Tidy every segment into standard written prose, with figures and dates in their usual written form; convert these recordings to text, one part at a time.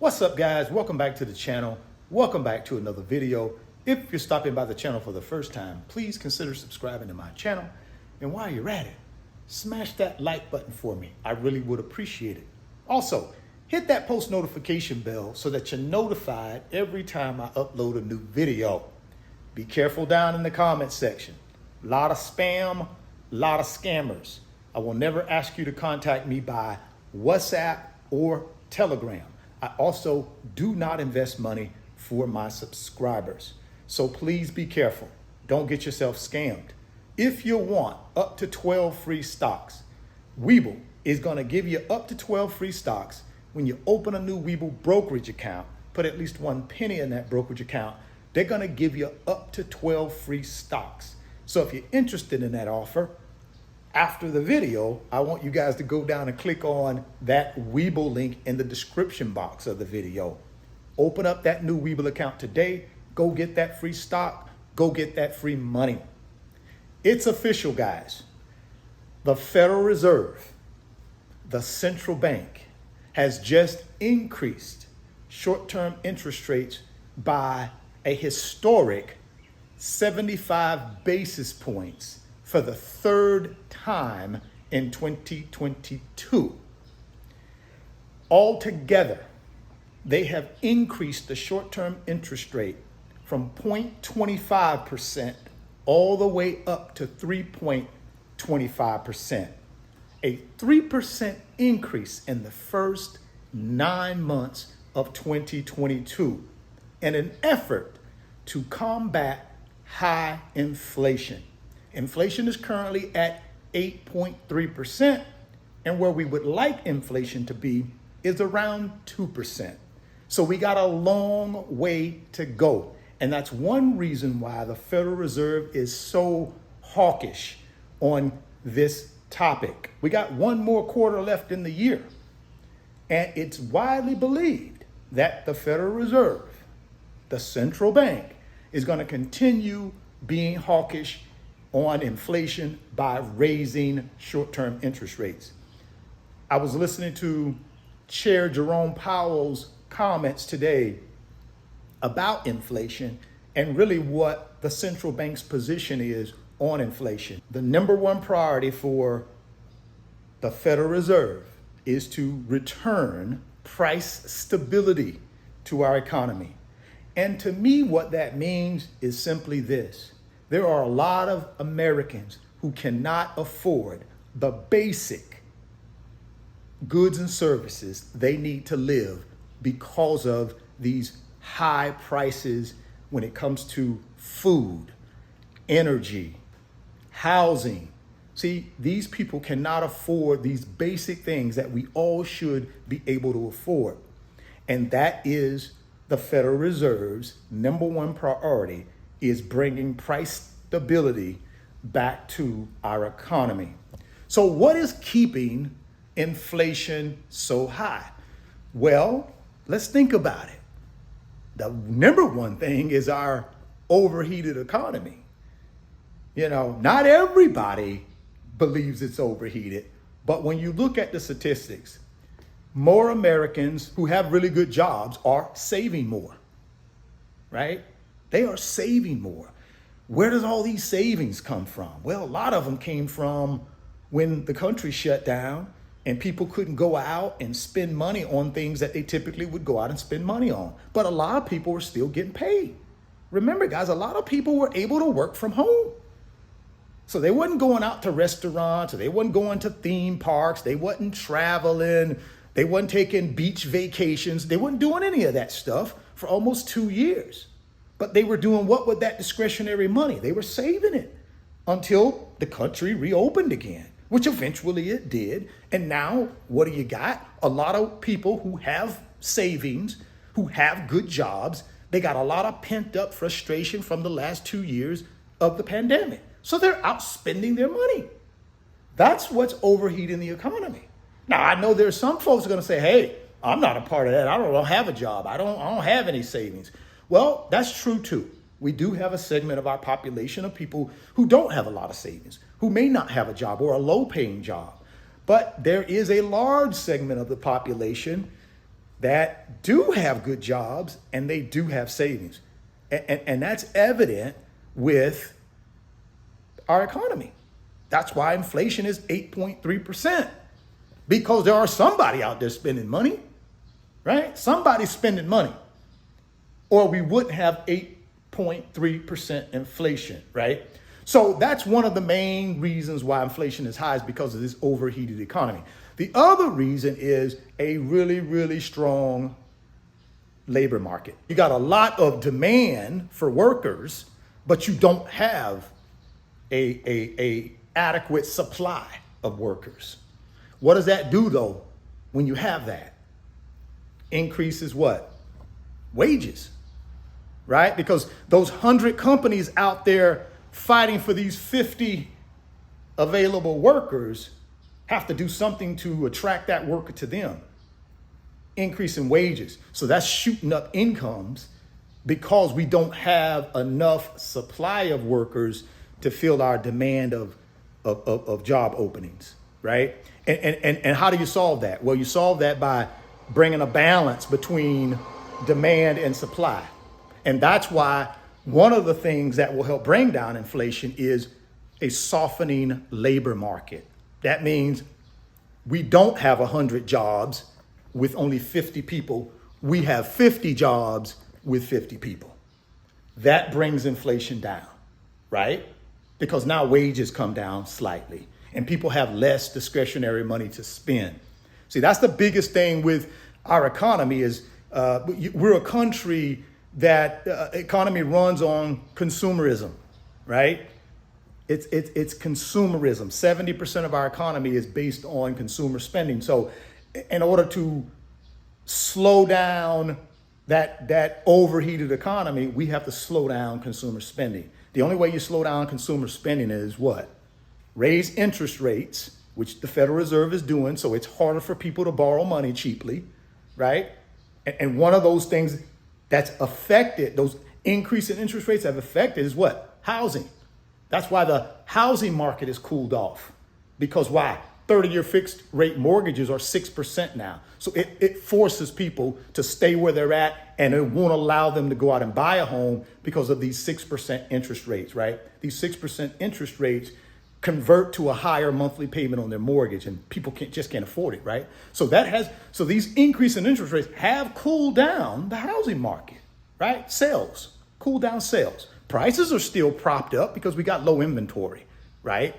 What's up, guys? Welcome back to the channel. Welcome back to another video. If you're stopping by the channel for the first time, please consider subscribing to my channel. And while you're at it, smash that like button for me. I really would appreciate it. Also, hit that post notification bell so that you're notified every time I upload a new video. Be careful down in the comment section. A lot of spam, a lot of scammers. I will never ask you to contact me by WhatsApp or Telegram. I also do not invest money for my subscribers. So please be careful. Don't get yourself scammed. If you want up to 12 free stocks, Webull is going to give you up to 12 free stocks when you open a new Webull brokerage account. Put at least 1 penny in that brokerage account. They're going to give you up to 12 free stocks. So if you're interested in that offer, after the video, I want you guys to go down and click on that Webull link in the description box of the video. Open up that new Webull account today. Go get that free stock. Go get that free money. It's official, guys. The Federal Reserve, the central bank, has just increased short-term interest rates by a historic 75 basis points for the third time in 2022. Altogether, they have increased the short-term interest rate from 0.25% all the way up to 3.25%. A 3% increase in the first 9 months of 2022 in an effort to combat high inflation. Inflation is currently at 8.3%, and where we would like inflation to be is around 2%. So we got a long way to go. And that's one reason why the Federal Reserve is so hawkish on this topic. We got one more quarter left in the year. And it's widely believed that the Federal Reserve, the central bank, is going to continue being hawkish on inflation by raising short-term interest rates. I was listening to Chair Jerome Powell's comments today about inflation and really what the central bank's position is on inflation. The number one priority for the Federal Reserve is to return price stability to our economy. And to me, what that means is simply this. There are a lot of Americans who cannot afford the basic goods and services they need to live because of these high prices when it comes to food, energy, housing. See, these people cannot afford these basic things that we all should be able to afford. And that is the Federal Reserve's number one priority, is bringing price stability back to our economy. So what is keeping inflation so high? Well, let's think about it. The number one thing is our overheated economy. You know, not everybody believes it's overheated, but when you look at the statistics, more Americans who have really good jobs are saving more, right? They are saving more. Where does all these savings come from? Well, a lot of them came from when the country shut down and people couldn't go out and spend money on things that they typically would go out and spend money on. But a lot of people were still getting paid. Remember, guys, a lot of people were able to work from home. So they wasn't going out to restaurants, or they wasn't going to theme parks, they wasn't traveling, they wasn't taking beach vacations, they wasn't doing any of that stuff for almost 2 years. But they were doing what with that discretionary money? They were saving it until the country reopened again, which eventually it did. And now what do you got? A lot of people who have savings, who have good jobs, they got a lot of pent up frustration from the last 2 years of the pandemic. So they're out spending their money. That's what's overheating the economy. Now, I know there's some folks are going to say, hey, I'm not a part of that. I don't have a job. I don't have any savings. Well, that's true too. We do have a segment of our population of people who don't have a lot of savings, who may not have a job or a low paying job. But there is a large segment of the population that do have good jobs and they do have savings. And that's evident with our economy. That's why inflation is 8.3%, because there are somebody out there spending money, right? Somebody's spending money, or we wouldn't have 8.3% inflation, right? So that's one of the main reasons why inflation is high, is because of this overheated economy. The other reason is a really, really strong labor market. You got a lot of demand for workers, but you don't have a adequate supply of workers. What does that do though when you have that? Increases what? Wages, right? Because those 100 companies out there fighting for these 50 available workers have to do something to attract that worker to them. Increase in wages. So that's shooting up incomes because we don't have enough supply of workers to fill our demand of job openings, right? And how do you solve that? Well, you solve that by bringing a balance between demand and supply. And that's why one of the things that will help bring down inflation is a softening labor market. That means we don't have 100 jobs with only 50 people. We have 50 jobs with 50 people. That brings inflation down, right? Because now wages come down slightly and people have less discretionary money to spend. See, that's the biggest thing with our economy is we're a country that economy runs on consumerism, right? It's consumerism. 70% of our economy is based on consumer spending. So in order to slow down that overheated economy, we have to slow down consumer spending. The only way you slow down consumer spending is what? Raise interest rates, which the Federal Reserve is doing. So it's harder for people to borrow money cheaply, right? And one of those things that's affected, those increase in interest rates have affected is what? Housing. That's why the housing market is cooled off. Because why? 30-year fixed rate mortgages are 6% now. So it forces people to stay where they're at, and it won't allow them to go out and buy a home because of these 6% interest rates, right? These 6% interest rates convert to a higher monthly payment on their mortgage, and people just can't afford it, right? So these increase in interest rates have cooled down the housing market, right? Sales, cooled down sales. Prices are still propped up because we got low inventory, right?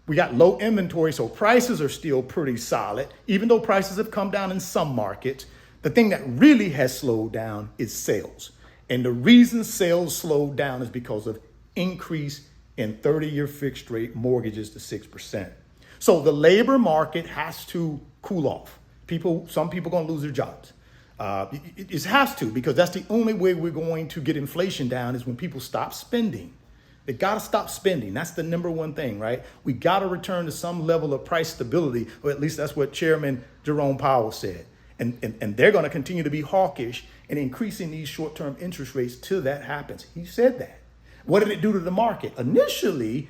We got low inventory, so prices are still pretty solid, even though prices have come down in some markets. The thing that really has slowed down is sales. And the reason sales slowed down is because of increase in 30-year fixed rate mortgages to 6%. So the labor market has to cool off. Some people are going to lose their jobs. It has to, because that's the only way we're going to get inflation down is when people stop spending. They got to stop spending. That's the number one thing, right? We got to return to some level of price stability, or at least that's what Chairman Jerome Powell said. And they're going to continue to be hawkish and increasing these short-term interest rates till that happens. He said that. What did it do to the market? Initially,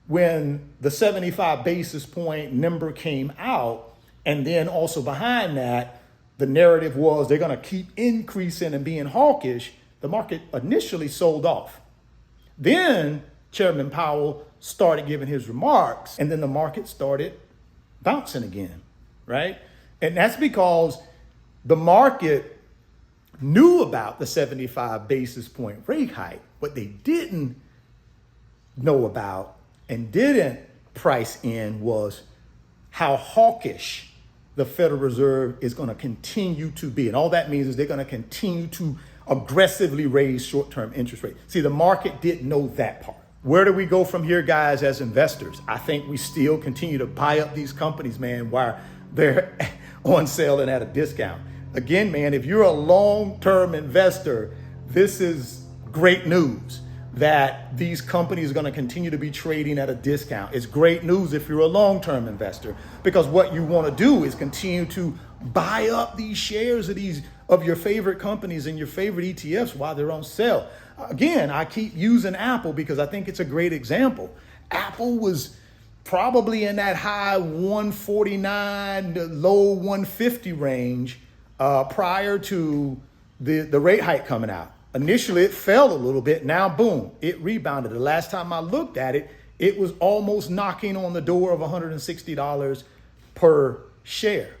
when the 75 basis point number came out, and then also behind that, the narrative was they're going to keep increasing and being hawkish, the market initially sold off. Then Chairman Powell started giving his remarks, and then the market started bouncing again, right? And that's because the market knew about the 75 basis point rate hike. What they didn't know about and didn't price in was how hawkish the Federal Reserve is going to continue to be. And all that means is they're going to continue to aggressively raise short-term interest rates. See, the market didn't know that part. Where do we go from here, guys, as investors? I think we still continue to buy up these companies, man, while they're on sale and at a discount. Again, man, if you're a long-term investor, this is great news that these companies are going to continue to be trading at a discount. It's great news if you're a long-term investor, because what you want to do is continue to buy up these shares of your favorite companies and your favorite ETFs while they're on sale. Again, I keep using Apple because I think it's a great example. Apple was probably in that high 149 to low 150 range prior to the rate hike coming out. Initially, it fell a little bit. Now, boom, it rebounded. The last time I looked at it, it was almost knocking on the door of $160 per share.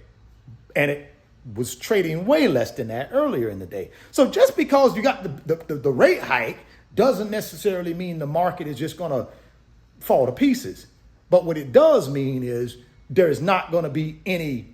And it was trading way less than that earlier in the day. So just because you got the rate hike doesn't necessarily mean the market is just going to fall to pieces. But what it does mean is there's not going to be any,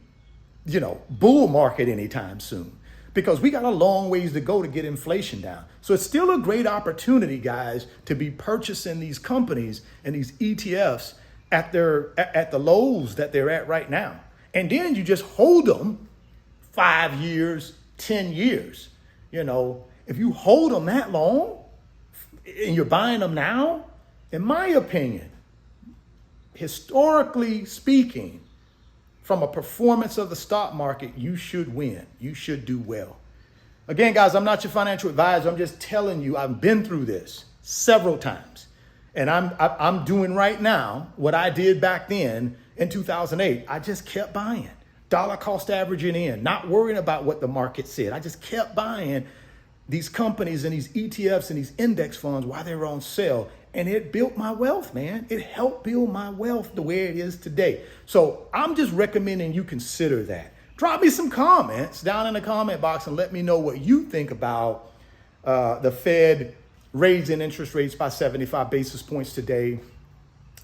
bull market anytime soon, because we got a long ways to go to get inflation down. So it's still a great opportunity, guys, to be purchasing these companies and these ETFs at the lows that they're at right now. And then you just hold them 5 years, 10 years. If you hold them that long and you're buying them now, in my opinion, historically speaking, from a performance of the stock market, you should win. You should do well. Again, guys, I'm not your financial advisor. I'm just telling you, I've been through this several times. And I'm doing right now what I did back then in 2008. I just kept buying, dollar cost averaging in, not worrying about what the market said. I just kept buying these companies and these ETFs and these index funds while they were on sale. And it built my wealth, man. It helped build my wealth the way it is today. So I'm just recommending you consider that. Drop me some comments down in the comment box and let me know what you think about the Fed raising interest rates by 75 basis points today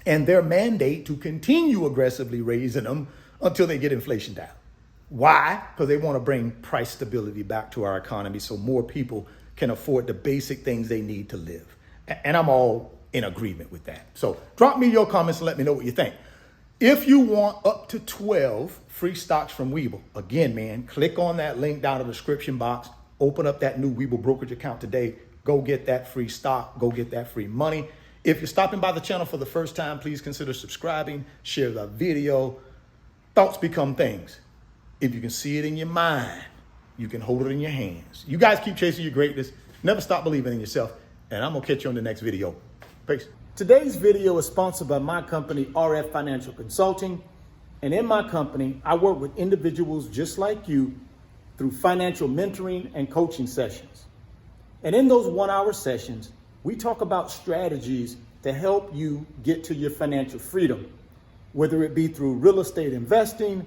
and their mandate to continue aggressively raising them until they get inflation down. Why? Because they want to bring price stability back to our economy so more people can afford the basic things they need to live. And I'm all in agreement with that. So drop me your comments and let me know what you think. If you want up to 12 free stocks from Webull, again, man, click on that link down in the description box, open up that new Webull brokerage account today, go get that free stock, go get that free money. If you're stopping by the channel for the first time, please consider subscribing, share the video. Thoughts become things. If you can see it in your mind, you can hold it in your hands. You guys keep chasing your greatness. Never stop believing in yourself. And I'm going to catch you on the next video. Peace. Today's video is sponsored by my company, RF Financial Consulting. And in my company, I work with individuals just like you through financial mentoring and coaching sessions. And in those 1-hour sessions, we talk about strategies to help you get to your financial freedom, whether it be through real estate investing,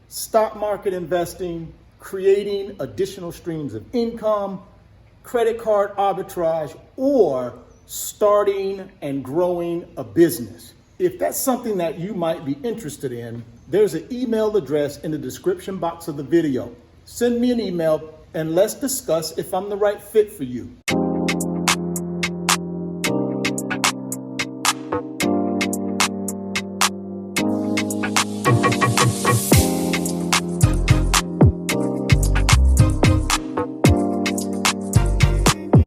stock market investing, creating additional streams of income, credit card arbitrage, or starting and growing a business. If that's something that you might be interested in, there's an email address in the description box of the video. Send me an email and let's discuss if I'm the right fit for you.